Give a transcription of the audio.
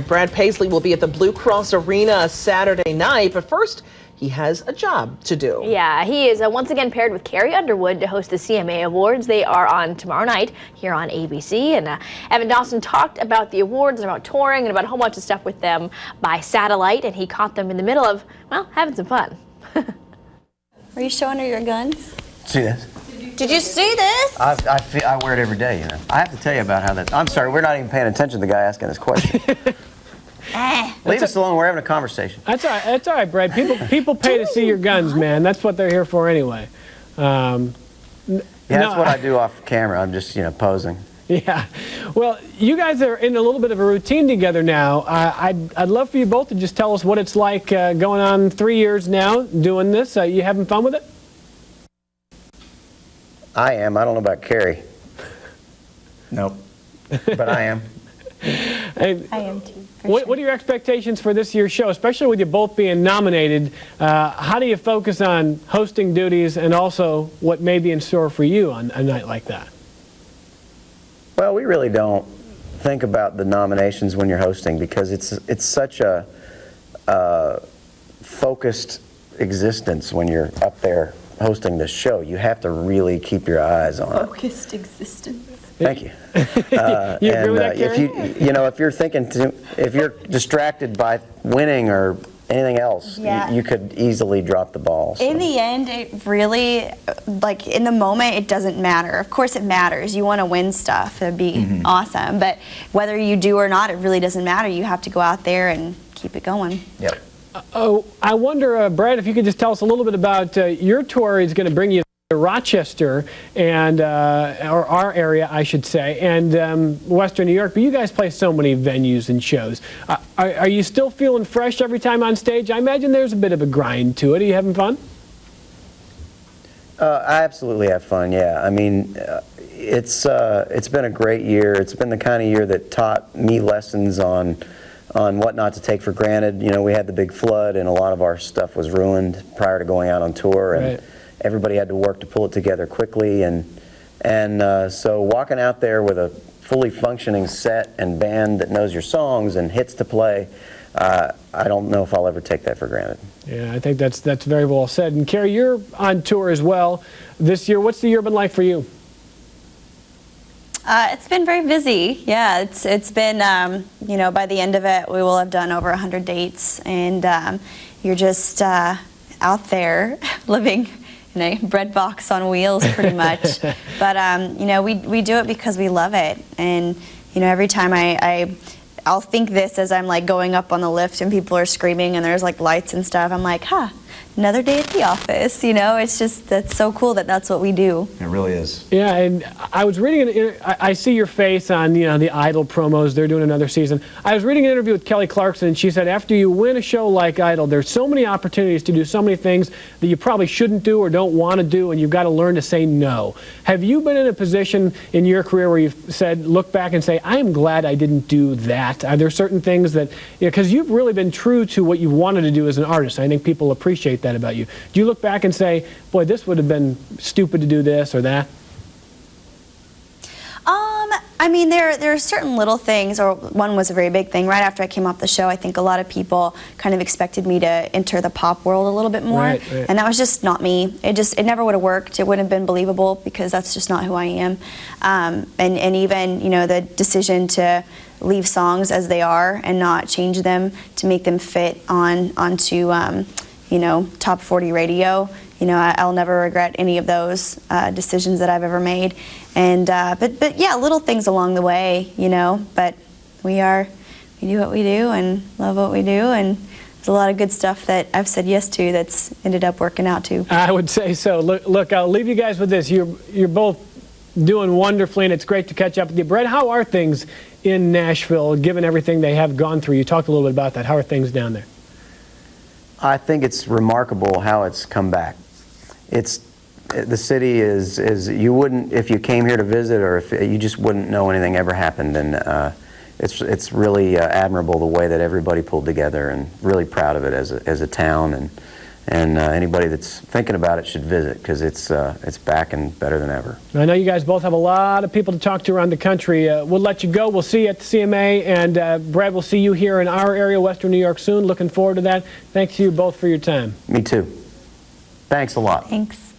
Brad Paisley will be at the Blue Cross Arena Saturday night, but first, he has a job to do. Yeah, he is once again paired with Carrie Underwood to host the CMA Awards. They are on tomorrow night here on ABC. And Evan Dawson talked about the awards and about touring and about a whole bunch of stuff with them by satellite. And he caught them in the middle of, well, having some fun. Are you showing her your guns? See this? Did you see this? I wear it every day, you know. I have to tell you about how that... I'm sorry, we're not even paying attention to the guy asking this question. Leave us alone, we're having a conversation. That's all right, Brad. People pay to see your guns, man. That's what they're here for anyway. Yeah, that's what I do off camera. I'm just, posing. Yeah. Well, you guys are in a little bit of a routine together now. I'd love for you both to just tell us what it's like going on 3 years now doing this. You having fun with it? I am. I don't know about Carrie. Nope. But I am. I am too. What are your expectations for this year's show, especially with you both being nominated? How do you focus on hosting duties and also what may be in store for you on a night like that? Well, we really don't think about the nominations when you're hosting because it's such a focused existence when you're up there hosting this show. You have to really keep your eyes on it. Focused existence. Thank you. You agree with that, Carrie? If you're distracted by winning or anything else, Yeah. you could easily drop the ball. So. In the end, it really, in the moment, it doesn't matter. Of course it matters. You want to win stuff. That'd be awesome. But whether you do or not, it really doesn't matter. You have to go out there and keep it going. Yep. I wonder, Brad, if you could just tell us a little bit about your tour is going to bring you to Rochester and or our area, I should say, and Western New York. But you guys play so many venues and shows. Are you still feeling fresh every time on stage? I imagine there's a bit of a grind to it. Are you having fun? I absolutely have fun. Yeah. I mean, it's been a great year. It's been the kind of year that taught me lessons on what not to take for granted. We had the big flood and a lot of our stuff was ruined prior to going out on tour, and everybody had to work to pull it together quickly, and so walking out there with a fully functioning set and band that knows your songs and hits to play, I don't know if I'll ever take that for granted. Yeah, I think that's very well said. And Carrie, you're on tour as well this year. What's the year been like for you? It's been very busy. Yeah, it's been, by the end of it, we will have done over 100 dates, and you're just out there living in a bread box on wheels, pretty much. But we do it because we love it, and every time I'll think this as I'm like going up on the lift and people are screaming and there's like lights and stuff. I'm like, another day at the office. It's just, that's so cool that that's what we do. It really is. Yeah, and I was reading, I see your face on the Idol promos. They're doing another season. I was reading an interview with Kelly Clarkson, and she said after you win a show like Idol, there's so many opportunities to do so many things that you probably shouldn't do or don't want to do, and you've got to learn to say no. Have you been in a position in your career where you've said, look back and say, I am glad I didn't do that? Are there certain things that, because you've really been true to what you wanted to do as an artist. I think people appreciate that about you. Do you look back and say, boy, this would have been stupid to do this or that? I mean, there are certain little things, or one was a very big thing. Right after I came off the show, I think a lot of people kind of expected me to enter the pop world a little bit more, right. And that was just not me. It never would have worked. It wouldn't have been believable because that's just not who I am. And even the decision to leave songs as they are and not change them to make them fit onto top 40 radio. I'll never regret any of those decisions that I've ever made. And but yeah, little things along the way, but we do what we do and love what we do, and there's a lot of good stuff that I've said yes to that's ended up working out too. I would say so. Look, I'll leave you guys with this. You're both doing wonderfully, and it's great to catch up with you. Brad, how are things in Nashville, given everything they have gone through? You talked a little bit about that. How are things down there? I think it's remarkable how it's come back. The city is you wouldn't, if you came here to visit, or if you just wouldn't know anything ever happened, and it's really admirable the way that everybody pulled together, and really proud of it as a town, And anybody that's thinking about it should visit, because it's back and better than ever. I know you guys both have a lot of people to talk to around the country. We'll let you go. We'll see you at the CMA, and Brad, we'll see you here in our area, Western New York, soon. Looking forward to that. Thanks to you both for your time. Me too. Thanks a lot. Thanks.